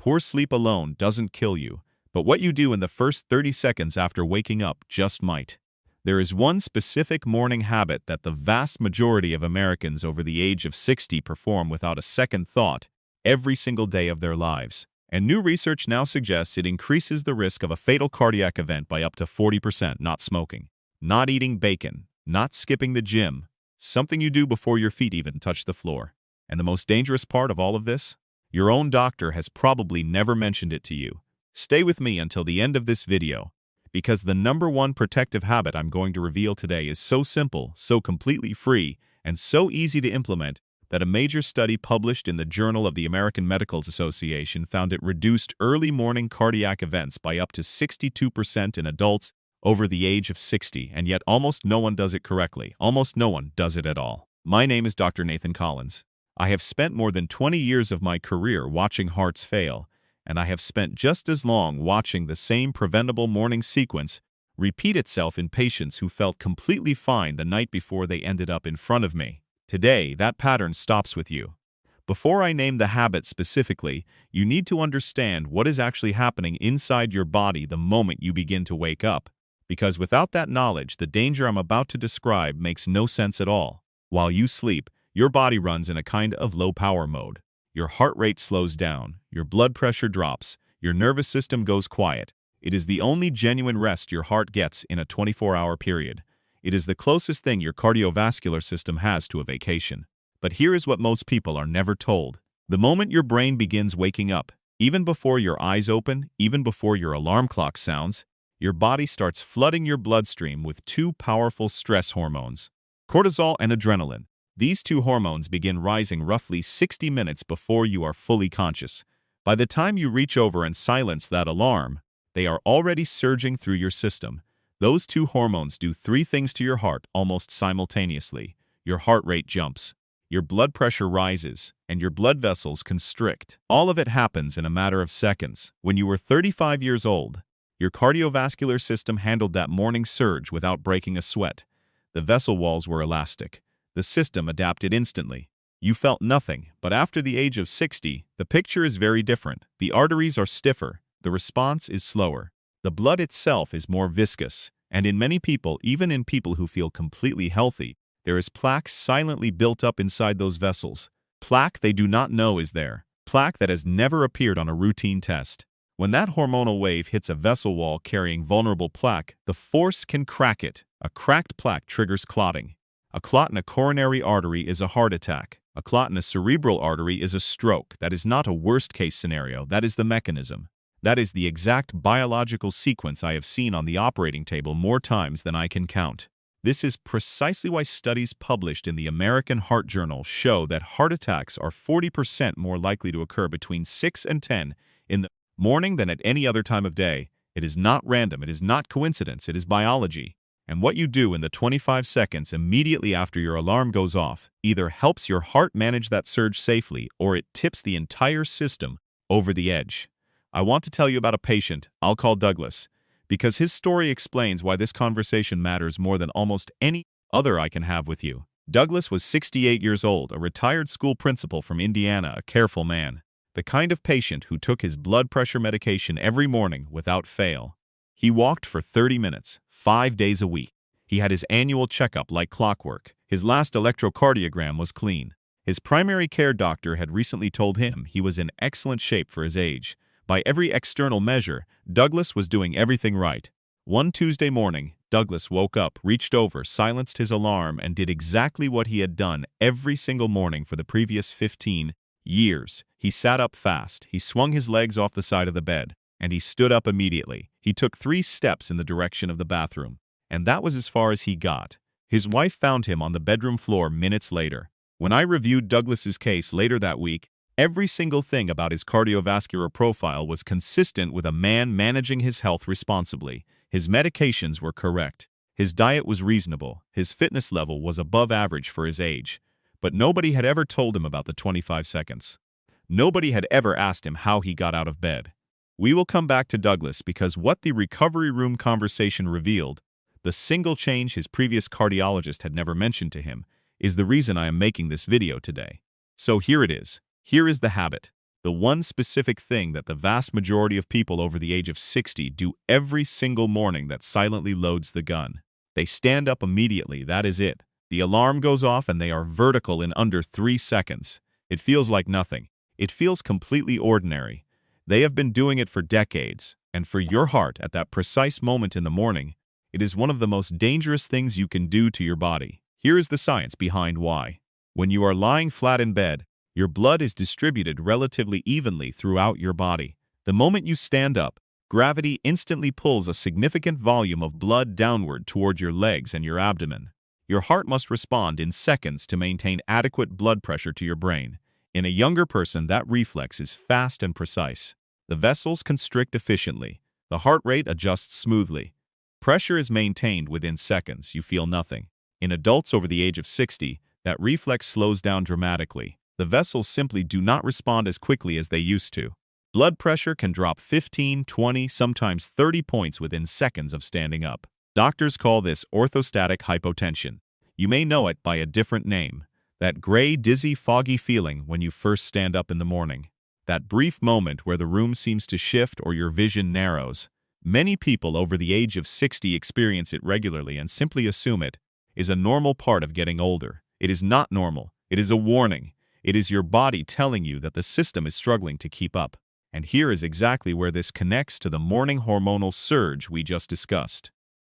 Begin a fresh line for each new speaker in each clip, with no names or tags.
Poor sleep alone doesn't kill you, but what you do in the first 30 seconds after waking up just might. There is one specific morning habit that the vast majority of Americans over the age of 60 perform without a second thought every single day of their lives. And new research now suggests it increases the risk of a fatal cardiac event by up to 40%. Not smoking, not eating bacon, not skipping the gym, something you do before your feet even touch the floor. And the most dangerous part of all of this? Your own doctor has probably never mentioned it to you. Stay with me until the end of this video, because the number one protective habit I'm going to reveal today is so simple, so completely free, and so easy to implement that a major study published in the Journal of the American Medical Association found it reduced early morning cardiac events by up to 62% in adults over the age of 60, and yet almost no one does it correctly. Almost no one does it at all. My name is Dr. Nathan Collins. I have spent more than 20 years of my career watching hearts fail, and I have spent just as long watching the same preventable morning sequence repeat itself in patients who felt completely fine the night before they ended up in front of me. Today, that pattern stops with you. Before I name the habit specifically, you need to understand what is actually happening inside your body the moment you begin to wake up, because without that knowledge, the danger I'm about to describe makes no sense at all. While you sleep, your body runs in a kind of low-power mode. Your heart rate slows down, your blood pressure drops, your nervous system goes quiet. It is the only genuine rest your heart gets in a 24-hour period. It is the closest thing your cardiovascular system has to a vacation. But here is what most people are never told. The moment your brain begins waking up, even before your eyes open, even before your alarm clock sounds, your body starts flooding your bloodstream with two powerful stress hormones, cortisol and adrenaline. These two hormones begin rising roughly 60 minutes before you are fully conscious. By the time you reach over and silence that alarm, they are already surging through your system. Those two hormones do three things to your heart almost simultaneously. Your heart rate jumps, your blood pressure rises, and your blood vessels constrict. All of it happens in a matter of seconds. When you were 35 years old, your cardiovascular system handled that morning surge without breaking a sweat. The vessel walls were elastic. The system adapted instantly. You felt nothing, but after the age of 60, the picture is very different. The arteries are stiffer, the response is slower. The blood itself is more viscous, and in many people, even in people who feel completely healthy, there is plaque silently built up inside those vessels. Plaque they do not know is there. Plaque that has never appeared on a routine test. When that hormonal wave hits a vessel wall carrying vulnerable plaque, the force can crack it. A cracked plaque triggers clotting. A clot in a coronary artery is a heart attack. A clot in a cerebral artery is a stroke. That is not a worst-case scenario. That is the mechanism. That is the exact biological sequence I have seen on the operating table more times than I can count. This is precisely why studies published in the American Heart Journal show that heart attacks are 40% more likely to occur between 6 and 10 in the morning than at any other time of day. It is not random. It is not coincidence. It is biology. And what you do in the 25 seconds immediately after your alarm goes off either helps your heart manage that surge safely or it tips the entire system over the edge. I want to tell you about a patient I'll call Douglas, because his story explains why this conversation matters more than almost any other I can have with you. Douglas was 68 years old, a retired school principal from Indiana, a careful man, the kind of patient who took his blood pressure medication every morning without fail. He walked for 30 minutes, 5 days a week. He had his annual checkup like clockwork. His last electrocardiogram was clean. His primary care doctor had recently told him he was in excellent shape for his age. By every external measure, Douglas was doing everything right. One Tuesday morning, Douglas woke up, reached over, silenced his alarm, and did exactly what he had done every single morning for the previous 15 years. He sat up fast, he swung his legs off the side of the bed, and he stood up immediately. He took 3 steps in the direction of the bathroom, and that was as far as he got. His wife found him on the bedroom floor minutes later. When I reviewed Douglas's case later that week, every single thing about his cardiovascular profile was consistent with a man managing his health responsibly. His medications were correct. His diet was reasonable. His fitness level was above average for his age. But nobody had ever told him about the 25 seconds. Nobody had ever asked him how he got out of bed. We will come back to Douglas because what the recovery room conversation revealed, the single change his previous cardiologist had never mentioned to him, is the reason I am making this video today. So here it is. Here is the habit. The one specific thing that the vast majority of people over the age of 60 do every single morning that silently loads the gun. They stand up immediately, that is it. The alarm goes off and they are vertical in under 3 seconds. It feels like nothing. It feels completely ordinary. They have been doing it for decades, and for your heart at that precise moment in the morning, it is one of the most dangerous things you can do to your body. Here is the science behind why. When you are lying flat in bed, your blood is distributed relatively evenly throughout your body. The moment you stand up, gravity instantly pulls a significant volume of blood downward toward your legs and your abdomen. Your heart must respond in seconds to maintain adequate blood pressure to your brain. In a younger person, that reflex is fast and precise. The vessels constrict efficiently. The heart rate adjusts smoothly. Pressure is maintained within seconds. You feel nothing. In adults over the age of 60, that reflex slows down dramatically. The vessels simply do not respond as quickly as they used to. Blood pressure can drop 15, 20, sometimes 30 points within seconds of standing up. Doctors call this orthostatic hypotension. You may know it by a different name. That gray, dizzy, foggy feeling when you first stand up in the morning. That brief moment where the room seems to shift or your vision narrows. Many people over the age of 60 experience it regularly and simply assume it is a normal part of getting older. It is not normal. It is a warning. It is your body telling you that the system is struggling to keep up. And here is exactly where this connects to the morning hormonal surge we just discussed.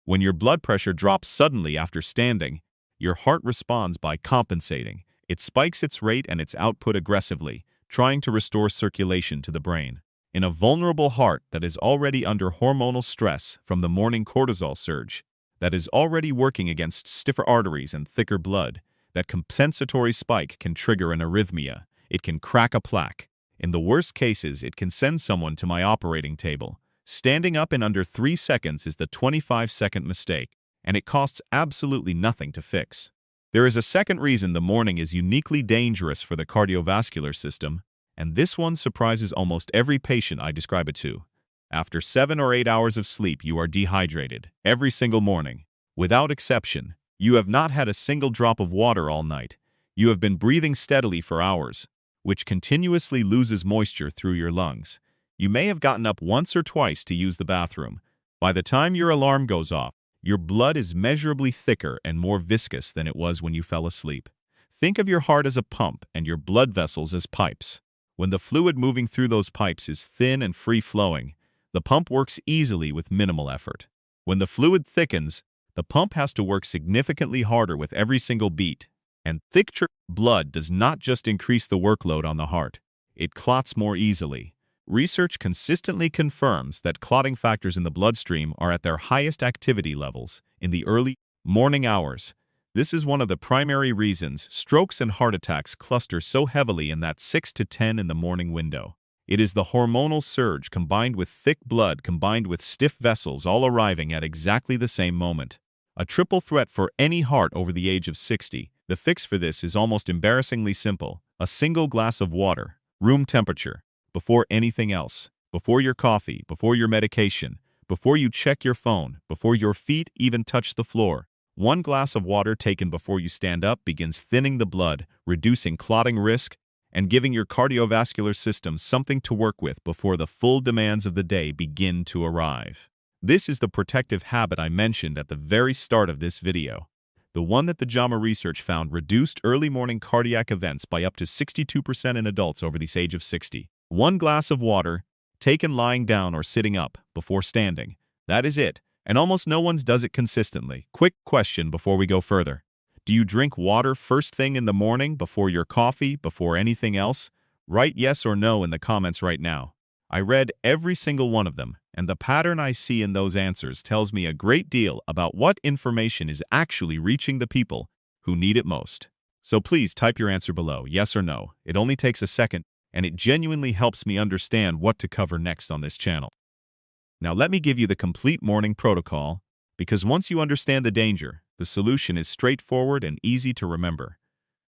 When your blood pressure drops suddenly after standing, your heart responds by compensating. It spikes its rate and its output aggressively, trying to restore circulation to the brain. In a vulnerable heart that is already under hormonal stress from the morning cortisol surge, that is already working against stiffer arteries and thicker blood, that compensatory spike can trigger an arrhythmia. It can crack a plaque. In the worst cases, it can send someone to my operating table. Standing up in under 3 seconds is the 25-second mistake, and it costs absolutely nothing to fix. There is a second reason the morning is uniquely dangerous for the cardiovascular system, and this one surprises almost every patient I describe it to. After 7 or 8 hours of sleep, you are dehydrated, every single morning. Without exception, you have not had a single drop of water all night. You have been breathing steadily for hours, which continuously loses moisture through your lungs. You may have gotten up once or twice to use the bathroom. By the time your alarm goes off, your blood is measurably thicker and more viscous than it was when you fell asleep. Think of your heart as a pump and your blood vessels as pipes. When the fluid moving through those pipes is thin and free-flowing, the pump works easily with minimal effort. When the fluid thickens, the pump has to work significantly harder with every single beat. And thick blood does not just increase the workload on the heart, it clots more easily. Research consistently confirms that clotting factors in the bloodstream are at their highest activity levels in the early morning hours. This is one of the primary reasons strokes and heart attacks cluster so heavily in that 6 to 10 in the morning window. It is the hormonal surge combined with thick blood combined with stiff vessels all arriving at exactly the same moment. A triple threat for any heart over the age of 60. The fix for this is almost embarrassingly simple. A single glass of water, room temperature, before anything else, before your coffee, before your medication, before you check your phone, before your feet even touch the floor. One glass of water taken before you stand up begins thinning the blood, reducing clotting risk, and giving your cardiovascular system something to work with before the full demands of the day begin to arrive. This is the protective habit I mentioned at the very start of this video. The one that the JAMA research found reduced early morning cardiac events by up to 62% in adults over the age of 60. One glass of water, taken lying down or sitting up, before standing. That is it, and almost no one does it consistently. Quick question before we go further. Do you drink water first thing in the morning, before your coffee, before anything else? Write yes or no in the comments right now. I read every single one of them, and the pattern I see in those answers tells me a great deal about what information is actually reaching the people who need it most. So please type your answer below, yes or no. It only takes a second, and it genuinely helps me understand what to cover next on this channel. Now let me give you the complete morning protocol, because once you understand the danger, the solution is straightforward and easy to remember.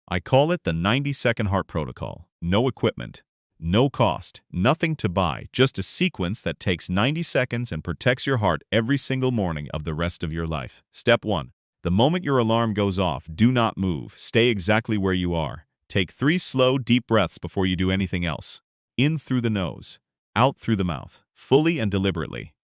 I call it the 90-second heart protocol. No equipment, no cost, nothing to buy, just a sequence that takes 90 seconds and protects your heart every single morning of the rest of your life. Step 1. The moment your alarm goes off, do not move. Stay exactly where you are. Take 3 slow, deep breaths before you do anything else. in through the nose, out through the mouth, fully and deliberately.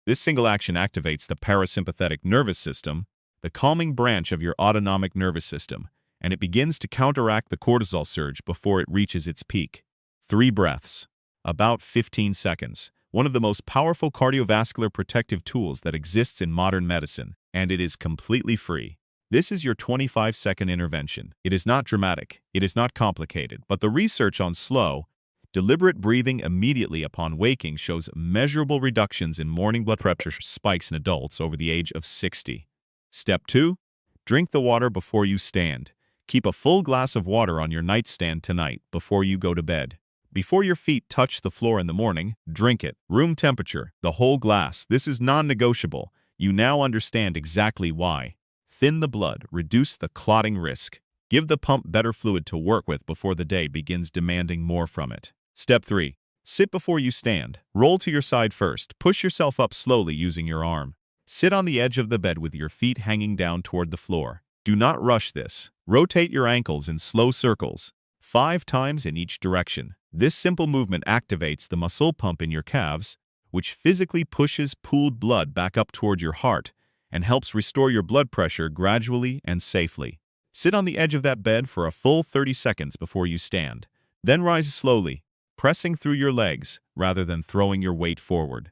This single action activates the parasympathetic nervous system, the calming branch of your autonomic nervous system, and it begins to counteract the cortisol surge before it reaches its peak. 3 breaths. About 15 seconds. One of the most powerful cardiovascular protective tools that exists in modern medicine, and it is completely free. This is your 25-second intervention. It is not dramatic, it is not complicated, but the research on slow, deliberate breathing immediately upon waking shows measurable reductions in morning blood pressure spikes in adults over the age of 60. Step 2. Drink the water before you stand. Keep a full glass of water on your nightstand tonight before you go to bed. Before your feet touch the floor in the morning, drink it. Room temperature, the whole glass. This is non-negotiable. You now understand exactly why. Thin the blood, reduce the clotting risk. Give the pump better fluid to work with before the day begins demanding more from it. Step 3. Sit before you stand. Roll to your side first. Push yourself up slowly using your arm. Sit on the edge of the bed with your feet hanging down toward the floor. Do not rush this. Rotate your ankles in slow circles, 5 times in each direction. This simple movement activates the muscle pump in your calves, which physically pushes pooled blood back up toward your heart and helps restore your blood pressure gradually and safely. Sit on the edge of that bed for a full 30 seconds before you stand. Then rise slowly, pressing through your legs rather than throwing your weight forward.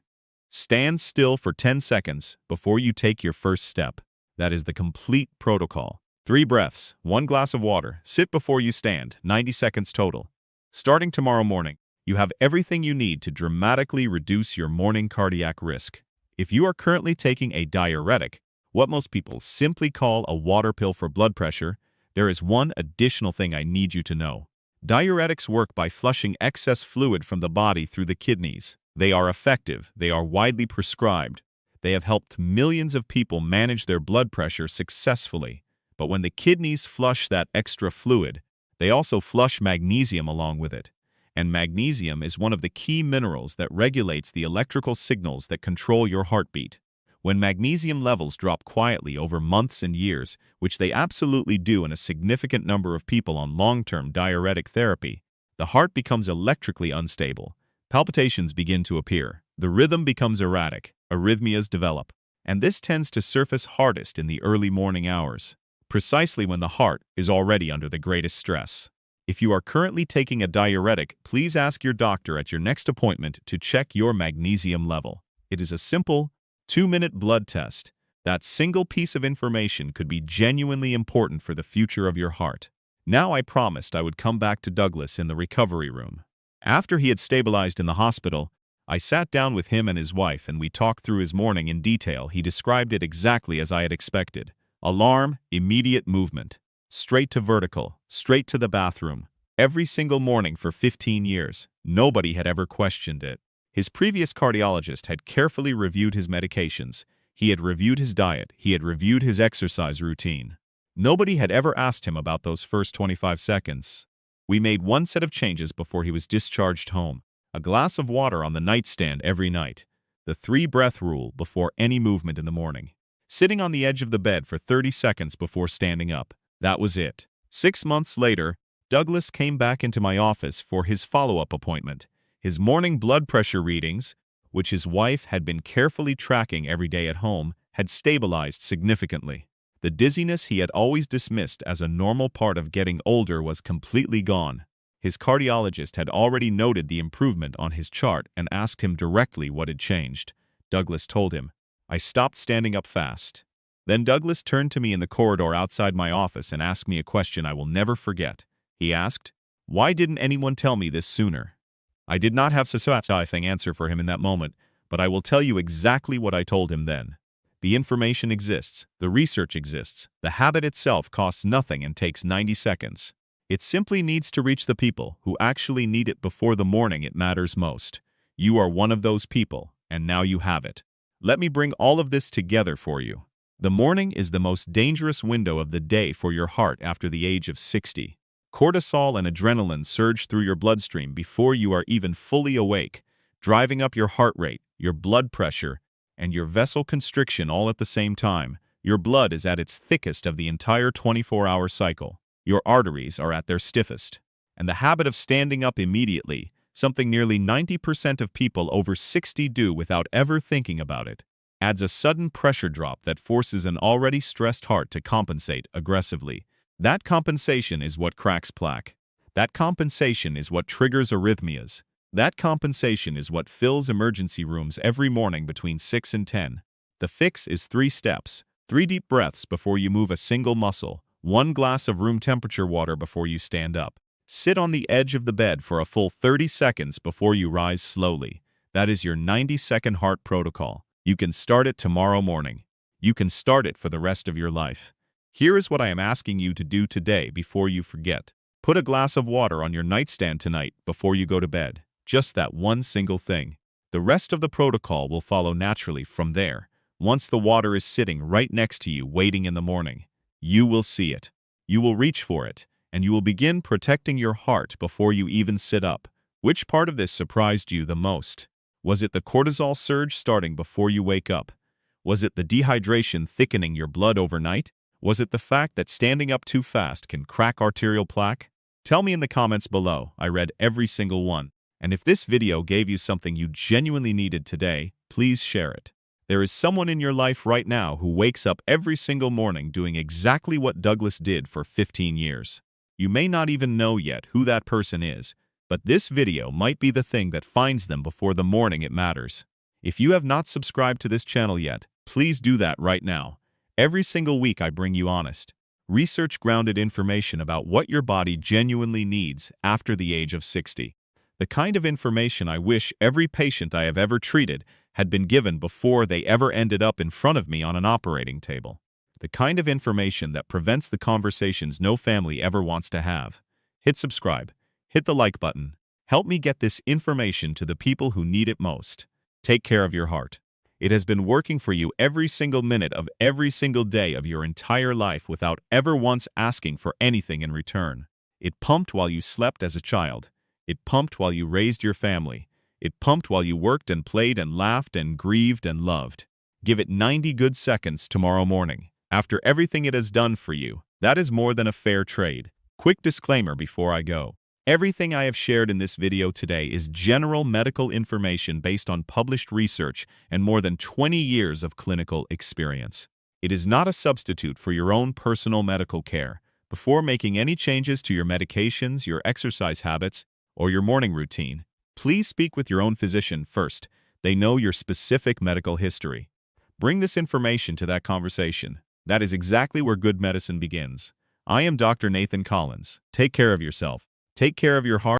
Stand still for 10 seconds before you take your first step. That is the complete protocol. 3 breaths, 1 glass of water. Sit before you stand, 90 seconds total. Starting tomorrow morning, you have everything you need to dramatically reduce your morning cardiac risk. If you are currently taking a diuretic, what most people simply call a water pill for blood pressure, there is one additional thing I need you to know. Diuretics work by flushing excess fluid from the body through the kidneys. They are effective. They are widely prescribed. They have helped millions of people manage their blood pressure successfully. But when the kidneys flush that extra fluid, they also flush magnesium along with it. And magnesium is one of the key minerals that regulates the electrical signals that control your heartbeat. When magnesium levels drop quietly over months and years, which they absolutely do in a significant number of people on long-term diuretic therapy, the heart becomes electrically unstable. Palpitations begin to appear. The rhythm becomes erratic. Arrhythmias develop. And this tends to surface hardest in the early morning hours, precisely when the heart is already under the greatest stress. If you are currently taking a diuretic, please ask your doctor at your next appointment to check your magnesium level. It is a simple, 2-minute blood test. That single piece of information could be genuinely important for the future of your heart. Now I promised I would come back to Douglas in the recovery room. After he had stabilized in the hospital, I sat down with him and his wife and we talked through his morning in detail. He described it exactly as I had expected. Alarm, immediate movement. Straight to vertical, straight to the bathroom. Every single morning for 15 years. Nobody had ever questioned it. His previous cardiologist had carefully reviewed his medications. He had reviewed his diet. He had reviewed his exercise routine. Nobody had ever asked him about those first 25 seconds. We made one set of changes before he was discharged home. A glass of water on the nightstand every night. The 3-breath rule before any movement in the morning. Sitting on the edge of the bed for 30 seconds before standing up. That was it. 6 months later, Douglas came back into my office for his follow-up appointment. His morning blood pressure readings, which his wife had been carefully tracking every day at home, had stabilized significantly. The dizziness he had always dismissed as a normal part of getting older was completely gone. His cardiologist had already noted the improvement on his chart and asked him directly what had changed. Douglas told him, "I stopped standing up fast." Then Douglas turned to me in the corridor outside my office and asked me a question I will never forget. He asked, "Why didn't anyone tell me this sooner?" I did not have a satisfying answer for him in that moment, but I will tell you exactly what I told him then. The information exists, the research exists, the habit itself costs nothing and takes 90 seconds. It simply needs to reach the people who actually need it before the morning it matters most. You are one of those people, and now you have it. Let me bring all of this together for you. The morning is the most dangerous window of the day for your heart after the age of 60. Cortisol and adrenaline surge through your bloodstream before you are even fully awake, driving up your heart rate, your blood pressure, and your vessel constriction all at the same time. Your blood is at its thickest of the entire 24-hour cycle. Your arteries are at their stiffest. And the habit of standing up immediately, something nearly 90% of people over 60 do without ever thinking about it. Adds a sudden pressure drop that forces an already stressed heart to compensate aggressively. That compensation is what cracks plaque. That compensation is what triggers arrhythmias. That compensation is what fills emergency rooms every morning between 6 and 10. The fix is 3 steps. 3 deep breaths before you move a single muscle. 1 glass of room temperature water before you stand up. Sit on the edge of the bed for a full 30 seconds before you rise slowly. That is your 90-second heart protocol. You can start it tomorrow morning. You can start it for the rest of your life. Here is what I am asking you to do today before you forget. Put a glass of water on your nightstand tonight before you go to bed. Just that one single thing. The rest of the protocol will follow naturally from there. Once the water is sitting right next to you waiting in the morning, you will see it. You will reach for it, and you will begin protecting your heart before you even sit up. Which part of this surprised you the most? Was it the cortisol surge starting before you wake up? Was it the dehydration thickening your blood overnight? Was it the fact that standing up too fast can crack arterial plaque? Tell me in the comments below. I read every single one. And if this video gave you something you genuinely needed today, please share it. There is someone in your life right now who wakes up every single morning doing exactly what Douglas did for 15 years. You may not even know yet who that person is, but this video might be the thing that finds them before the morning it matters. If you have not subscribed to this channel yet, please do that right now. Every single week I bring you honest, research-grounded information about what your body genuinely needs after the age of 60. The kind of information I wish every patient I have ever treated had been given before they ever ended up in front of me on an operating table. The kind of information that prevents the conversations no family ever wants to have. Hit subscribe. Hit the like button. Help me get this information to the people who need it most. Take care of your heart. It has been working for you every single minute of every single day of your entire life without ever once asking for anything in return. It pumped while you slept as a child. It pumped while you raised your family. It pumped while you worked and played and laughed and grieved and loved. Give it 90 good seconds tomorrow morning. After everything it has done for you, that is more than a fair trade. Quick disclaimer before I go. Everything I have shared in this video today is general medical information based on published research and more than 20 years of clinical experience. It is not a substitute for your own personal medical care. Before making any changes to your medications, your exercise habits, or your morning routine, please speak with your own physician first. They know your specific medical history. Bring this information to that conversation. That is exactly where good medicine begins. I am Dr. Nathan Collins. Take care of yourself. Take care of your heart.